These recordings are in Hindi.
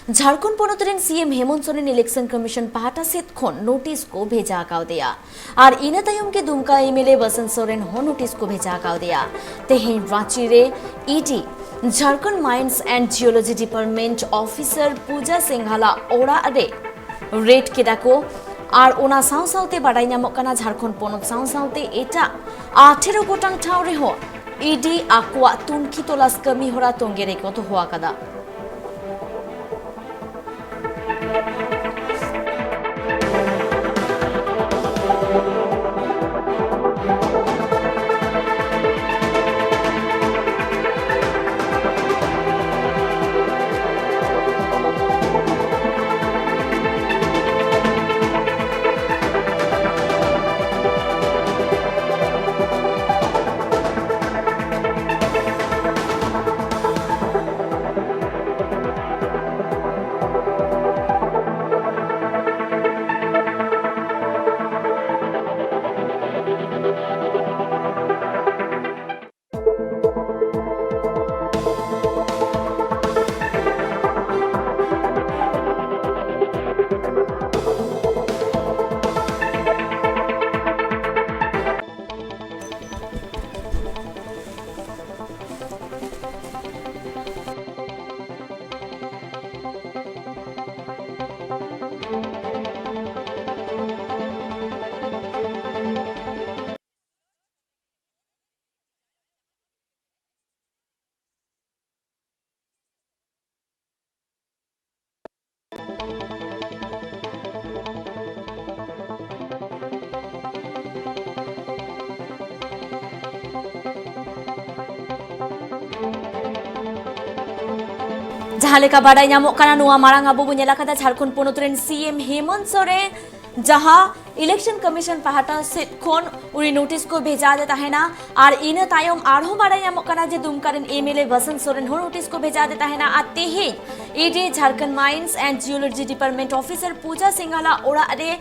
झारखंड पनत रेन CM Hemant Soren election commission पाहटा सेट खन नोटिस को भेजा काउदिया और इना तायम के दुमका एमएलए बसंत सोरेन हो नोटिस को भेजा काउदिया तेहे रांची रे ED Jharkhand mines and geology department officer Puja सिंघाला ओड़ा रे रेड केदा को और ओना साव सावते बाडाय नामक काना झारखंड पनत साव सावते एटा 18 गोटांग ठाव रे हो ईडी आकुआ तुनखी तलाश कमी होरा तोंगेरे को तो हुआ कदा जहां लेका बाडाय नामक काना नुआ मारांग आबो बो नेला कदा झारखंड पनत रेन सीएम हेमंत सोरेन जहां इलेक्शन कमिशन पाहटा सेट खन उरी नोटिस को भेजा दे ताहेना और इन तायम आरहो बाडाय नामक काना जे दुमका रेन एमएलए बसंत सोरेन हो नोटिस को भेजा दे ताहेना आते ही ED Jharkhand mines and geology department officer Puja सिंघाला ओड़ा रे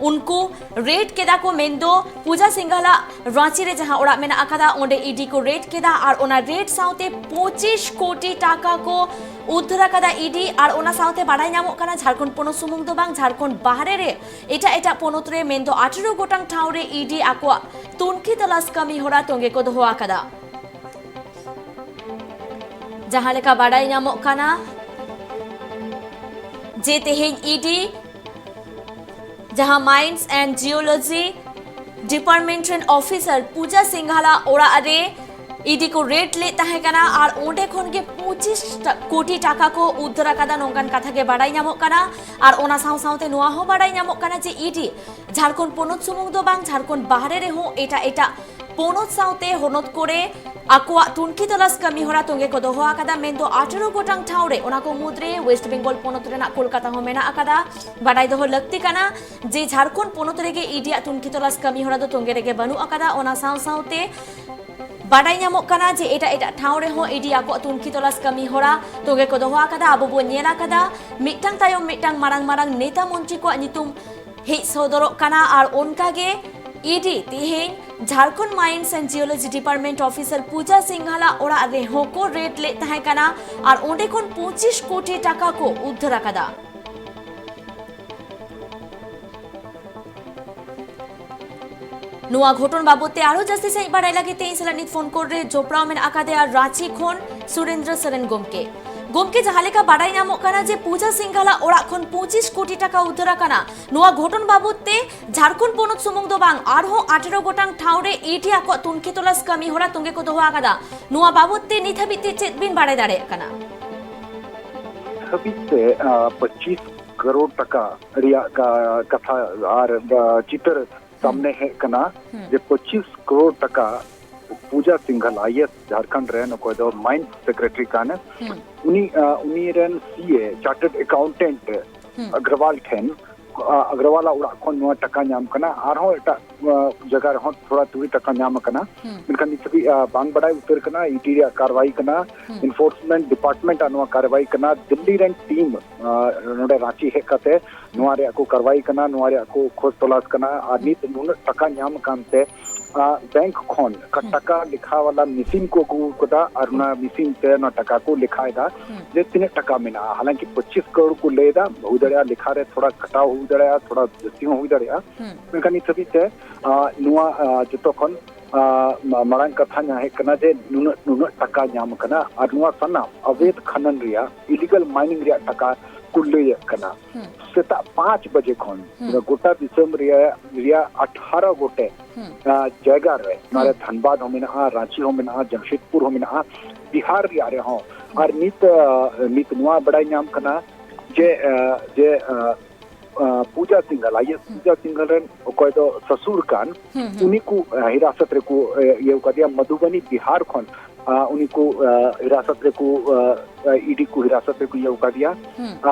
उनको रेड केदा को मेंदो पूजा सिंघाला रांची रे जहां ओड़ा मेना अकादा ओंडे ईडी को रेड केदा और ओना रेड साउते 25 कोटी टाका को उद्धार कदा ईडी और ओना साउते बाडाय नामक काना झारखंड पनत सुमुंग दो बांग झारखंड बाहरे रे एटा एटा पनत रे मेंदो 18 गोटांग ठाव रे ईडी आको तुनखी तलाश कमी होरा तोंगे को दोहा कदा जहां लेका बाडाय नामक काना जे तेहेन ईडी जहां माइंस एंड जियोलॉजी डिपार्टमेंट रेन ऑफिसर पूजा सिंघाला ओड़ा रे ईडी को रेट ले ताहेकाना और ओंडे खन के 25 कोटी टाका को उद्धार कदा नोंकान कथा के बाडाय नामक काना और ओना साव सावते नुआ हो बाडाय नामक काना जे ईडी झारखंड पनत सुमुंग दो बांग झारखंड बाहरे रे हो एटा एटा पनत सावते होनत करे आकुआ तुनखी तलाश कमी होरा तोंगे को दोहा कदा मेंदो 18 गोटांग ठाव रे ओना को मुद्रे वेस्ट बेंगल पनत रेना कोलकाता हो मेना अकादा बाडाय दो लक्ति काना जे झारखंड पनत रेगे ईडी तुनखी तलाश कमी होरा दो तोंगे रेगे बनु अकादा ओना साव सावते बाडाय नामक काना जे एटा एटा ठाव रे हो ईडी आको तुनखी तलाश कमी होरा तोगे को दोहा कदा आबो बो नेला कदा मिटटांग तायम मिटटांग मारांग मारांग नेता मंत्री को नितुम हे सदरक काना और ओनकागे ईडी तेहेन Jharkhand mines and geology department officer Puja सिंघाला ओड़ा रे हो को रेट ले ताहे काना और ओंडे खन 25 कोटी टाका को उद्धार कदा नुआ घटन बाबते आरो जस्ती सही बाडाय लागे ते सलानित फोन कर रे जोपड़ा में आकादे और रांची खन सुरेंद्र सरन गोमके गोमके जहालेका बाडाय नामक काना जे पूजा सिंघाला ओड़ा खन 25 कोटी टाका उद्धार काना नुआ घटन बाबते झारखंड पनत सुमुंग दो बांग आरो 18 गोटांग ठाव रे ईडी आको तुनखी तलाश कमी होरा तोंगे को दोहा कादा नुआ बाबते नित हाबिते चेत बिन बाडाय दाड़े काना हाबिते 25 करोड़ टाका रिया कथा और चित्र सामने है कना जे 25 करोड़ टाका पूजा सिंघल आईएएस झारखंड रेन को दो माइंस सेक्रेटरी काने उनी रेन सीए चार्टर्ड अकाउंटेंट अग्रवाल ठेन अग्रवाला उड़ा खन नुआ टका नाम कना आरो एटा जगह रहो थोड़ा तुरी टका नाम कना मिनकन निसबी बांग बडाय उतर कना ईडी कार्रवाई कना एनफोर्समेंट डिपार्टमेंट अनुवा कार्रवाई कना दिल्ली रेन टीम नोडे रांची हे कते नुआ रे को कार्रवाई कना नुआ रे को खोज तलाश कना आदि नुन टका नाम कानते बैंक खन टका लिखा वाला मशीन को गुदा और ना मशीन ते ना टका को लिखाएदा जे तीन टका में हालांकि 25 करोड़ को लेदा हो दड़या लिखा रे थोड़ा कटाव हो दड़या थोड़ा जस्ती हो दड़या मेनका नि थबी ते नुआ जतो खन मारांग कथा है कना जे नुन टका नाम कना और नुआ सना अवैध खनन रिया इलीगल माइनिंग रिया टका कुल्ले कना सेता 5 बजे खन गोटा दिसम रिया 18 गोटे जगह रे नारे धनबाद हो मिना रांची हो मिना जमशेदपुर हो मिना बिहार रिया रे हो और नित नुआ बड़ाई नाम कना जे पूजा सिंघल आईएस पूजा सिंघल रेन कोई तो ससुर कान उन्हीं को हिरासत रे को ये कदिया मधुबनी बिहार खन उन्हीं को हिरासत रे को ईडी को हिरासत रे को ये कदिया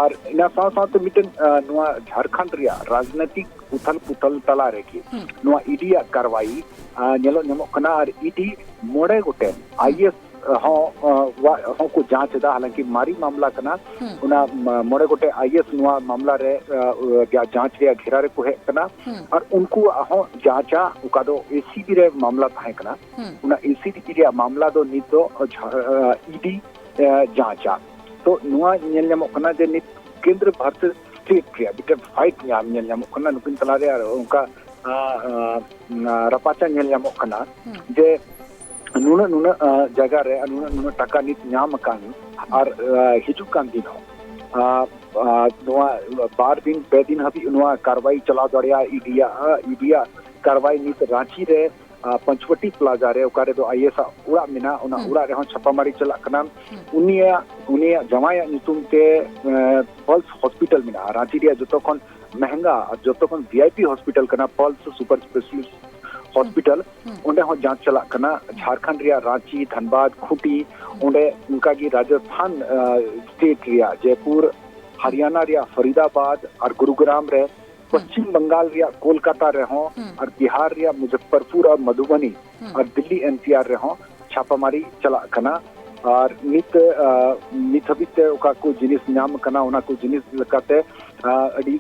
और इना साथ मिटन नुआ झारखंड रिया राजनीतिक उथल पुथल तला रे की नुआ ईडी कार्रवाई नेलो नेमो कना और ईडी मोड़े गोटे आईएस हो को जांच दा हालांकि मारी मामला कना उना मोड़े गोटे आईएस नुआ मामला रे जांच रे घेरा रे को है कना और उनको हो जांचा उकादो एसीबी रे मामला थाए कना उना एसीबी रे मामला दो नितो ईडी जांचा तो नुआ नेल नेमो कना जे नित केंद्र भारत स्टेट रे बिटे फाइट न्याम नेल नेमो कना नुकिन तला रे उनका रपाचा नेल नेमो कना जे नुन जगह रे नुन टका नित नाम कान और हिजु कान दिन बार दिन पे दिन हबी नुआ कार्रवाई चला दड़िया ईडिया कार्रवाई नित रांची रे पंचवटी प्लाजा रे ओकारे दो आईएस उड़ा मिना उना उड़ा रे छापामारी चला कना उनिया जमाया नितुम ते पल्स हॉस्पिटल मिना रांची रे जतो खन महंगा जतो खन वीआईपी हॉस्पिटल कना पल्स सुपर स्पेशलिस्ट हॉस्पिटल उन्हें हो जांच चला कना झारखंड रिया रांची धनबाद खूंटी उन्हें उनका की राजस्थान स्टेट रिया जयपुर हरियाणा रिया फरीदाबाद और गुरुग्राम रे पश्चिम बंगाल रिया कोलकाता रे हो और बिहार रिया मुजफ्फरपुर और मधुबनी और दिल्ली एनसीआर रे हो छापामारी चला कना और नित हबिते ओका को जिनिस नाम कना उना को जिनिस लकाते अड़ी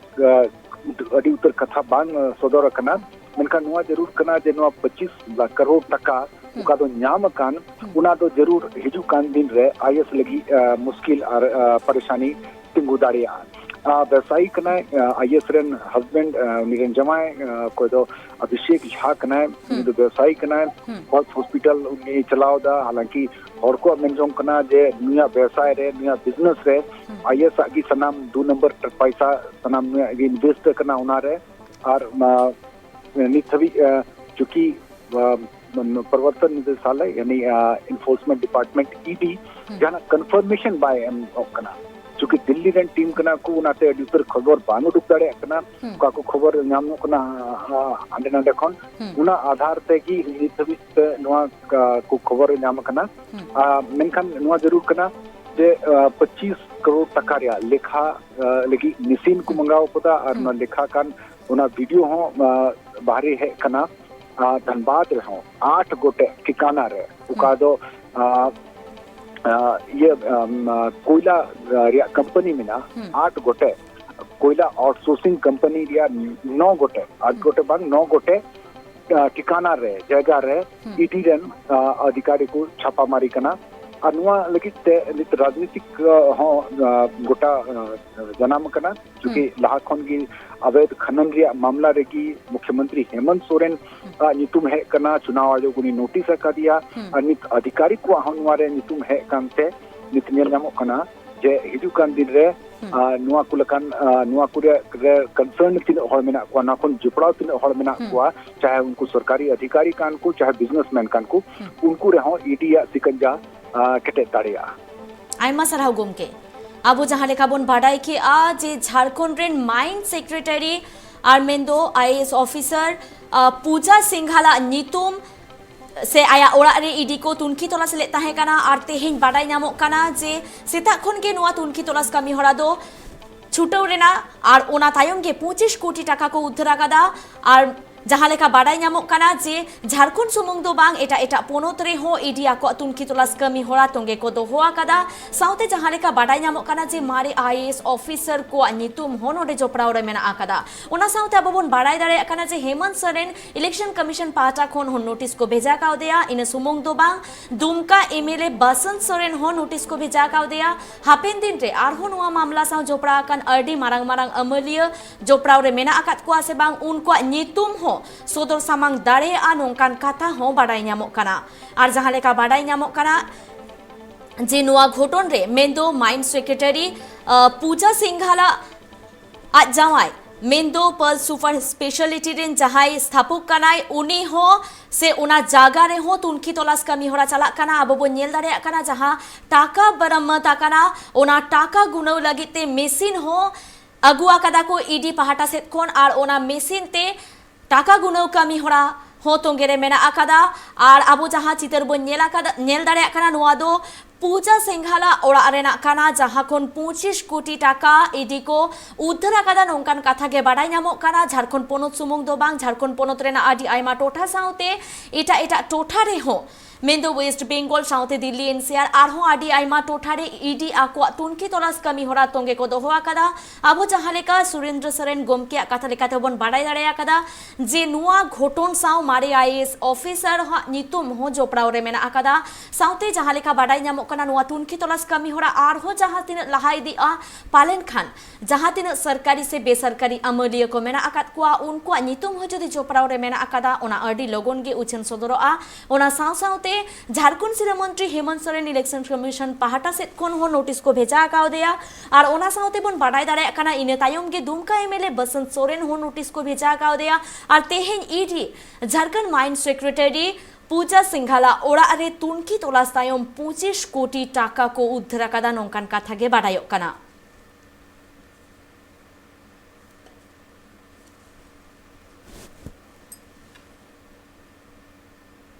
उत्तर कथा बांग सदर कना मनका नुआ जरूर कना जे नुआ 25 करोड़ टका उका दो नाम कान उना दो जरूर हिजु कान दिन रे आईएस लगी मुश्किल और परेशानी तिंगु दाड़िया व्यवसायी कना आईएस रेन हस्बैंड निरन जमाए कोई दो अभिषेक झा कना दो व्यवसायी कना पल्स हॉस्पिटल उन्हें चलाओ दा हालांकि और को मेंजों कना जे निया व्यवसाय रे निया बिजनेस रे आईएस आगी सनाम 2 नंबर पैसा सनाम इन्वेस्ट करना उना रे और निथवी चूंकि प्रवर्तन निदेशालय यानी इन्फोर्समेंट डिपार्टमेंट ईडी जहां कंफर्मेशन बाय एम कना चूंकि दिल्ली रेन टीम कना को उनाते अडुतर खबर बांग उडुक दाड़े कना का को खबर नाम कना आंडे नांडे खन उना आधार ते की निथवी नोआ को खबर नाम कना मेनखान नोआ जरूर कना जे 25 करोड़ टका रिया लेखा लगी मशीन को मंगाओ पदा और न लेखा कान उना वीडियो हो बाहरी है कना धनबाद रे हो 8 गोटे ठिकाना रे उका दो ये कोयला रिया कंपनी में ना 8 गोटे कोयला आउटसोर्सिंग कंपनी रिया 9 गोटे 8 गोटे बांग 9 गोटे ठिकाना रे जगह रे ईडी रेन अधिकारी को छापामारी कना अनुआ लगी नित राजनीतिक हो गोटा जनाम कना क्योंकि लाखन की अवैध खनन रिया मामला रे की मुख्यमंत्री हेमंत सोरेन नितुम है कना चुनाव आयोग ने नोटिस का दिया और नित अधिकारी को हनुआरे नितुम है कांते नित निर्णय कना जे हिजु कान दिन रे नुआ कुलकान नुआ कुरे कंसर्न तीन हर मेना को नाखन जुपड़ाव तीन हर मेना को चाहे उनको सरकारी अधिकारी कान को चाहे बिजनेसमैन कान को उनको रहो ईडी या सिकंजा केटे दाड़िया आयमा सरहाव गोमके आबो जहां लेखा बोन बाडाई के जे झारखंड रेन माइन सेक्रेटरी आर मेंदो आईएएस ऑफिसर पूजा सिंघाला नितुम से आया ओड़ा रे ईडी को तुनखी तलाश ले ताहे काना आर तेहेन बाडाई नामो काना जे सेता खन के नुआ तुनखी तलाश कामी हरा दो छुटौ रेना आर ओना तायम के 25 कोटी टाका को उद्धार कादा आर जहां लेका बाडाय ᱧᱟᱢᱚᱜ ᱠᱟᱱᱟ जे झारखंड सुमुंग दो बांग एटा पोनोत रे हो ईडी आको तुनखी तलाश कमी होरा तोंगे को दोहो आकादा साउते जहां लेका बाडाय ᱧᱟᱢᱚᱜ ᱠᱟᱱᱟ जे मारे आईएएस ऑफिसर को ᱧᱩᱛᱩᱢ हो नोडे जोपड़ाव रे मेना आकादा ओना साउते अब बोन बाडाय दाड़े आकाना जे हेमंत सोरेन इलेक्शन कमीशन पाटा खन हो नोटिस को भेजा कावदेया इन सुमुंग दो बांग दुमका एमएलए बसंत सोरेन हो नोटिस को भेजा कावदेया हापेन दिन रे आरहो नोआ मामला साउ जोपड़ा आकान अर्डी मारांग मारांग अमलिया जोपड़ाव रे मेना आकात को आसे बांग उनको ᱧᱩᱛᱩम हो सोदर सामांग दाड़े आ नोंकान कथा हो बाडाय ᱧᱟᱢᱚᱜ ᱠᱟᱱᱟ आर जहां लेका बाडाय ᱧᱟᱢᱚᱜ ᱠᱟᱱᱟ जे नोआ घोटन रे मेंदो माइन सेक्रेटरी पूजा सिंघाला आज जावाय मेंदो पर्ल सुपर स्पेशलिटी रेन जहाय स्थापक कनाय उनी हो से उना जागा रे हो तुनखी तलाश कमी होरा चला कना अब बो नेल दाड़े कना जहां टाका बरामद आकना ओना टाका गुनौ लगिते मेसिन हो अगुआ कदा को ईडी पहाटा सेट कोन आर ओना मेसिन ते टाका गुनौ कमी होरा हो तोंगेरे मेना आकादा आर अबो जहां चितर बो नेल दाड़े कना नोआ दो पूजा सिंघाला ओड़ा रेना काना जहां खन 25 कोटी टाका ईडी को उद्धार आकादा नोंकान कथा गे बाडाय ᱧᱟᱢᱚᱜ काना झारखंड पोनोत सुमुंग दो बांग झारखंड पोनोत रेना आदि आयमा टोठा साउते एटा टोठा रे हो मेंदो वेस्ट बेंगल साउते दिल्ली एनसीआर आरहो आदि आयमा टोठा रे ईडी आको तुनखी तलाश कमी होरा तोंगे को दोहो आकादा आबो जहां लेका सुरेंद्र सोरेन गोमके कथा लेकाते बन बाडाय दाड़े आकादा जे नुआ घोटन साउ मारे आईएएस ऑफिसर हा ᱧᱩᱛᱩᱢ हो जोपड़ाव रे मेना आकादा साउते जहां लेका बाडाय ᱧᱟᱢᱚᱜ कना नुआ तुनखी तलाश कमी होरा आरहो जहां तिन लहा इदिआ पालन खान जहां तिन सरकारी से बेसरकारी अमलिया को मेना आकात कुआ उनको ᱧᱩᱛᱩᱢ हो जदि जोपड़ाव रे मेना आकादा ओना अडी लोगन गे उछन सदरोआ ओना साउ झारखंड सिरा मंत्री हेमंत सोरेन इलेक्शन कमीशन पहाटा से कोन हो नोटिस को भेजा काव दिया और ओना साउते बन बाडाय दाड़े काना इने तायम गे दुमका एमएलए बसंत सोरेन हो नोटिस को भेजा काव दिया और तेहेन ईडी झारखंड माइन सेक्रेटरी पूजा सिंघाला ओड़ा रे तुनखी तलाश तायम 25 कोटी टाका को उद्धार कादा नोंकान कथा गे बाडायोग काना।